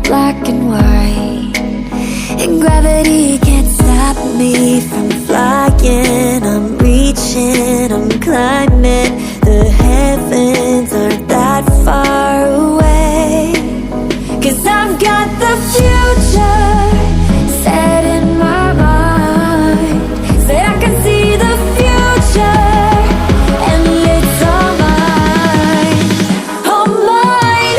black and white, and gravity can't stop me from flying. I'm reaching, I'm climbing. The heavens aren't that far away, 'cause I've got the future set in my mind. Say I can see the future, and it's all mine, all mine.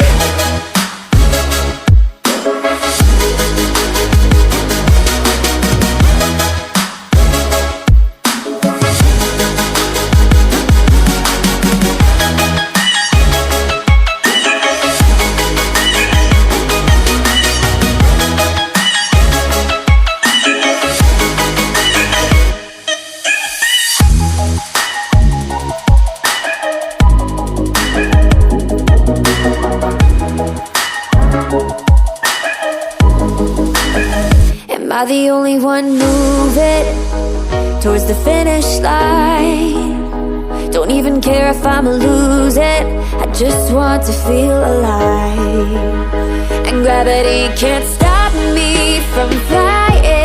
Am I the only one moving towards the finish line? Don't even care if I'ma lose it, I just want to feel alive. And gravity can't stop me from flying.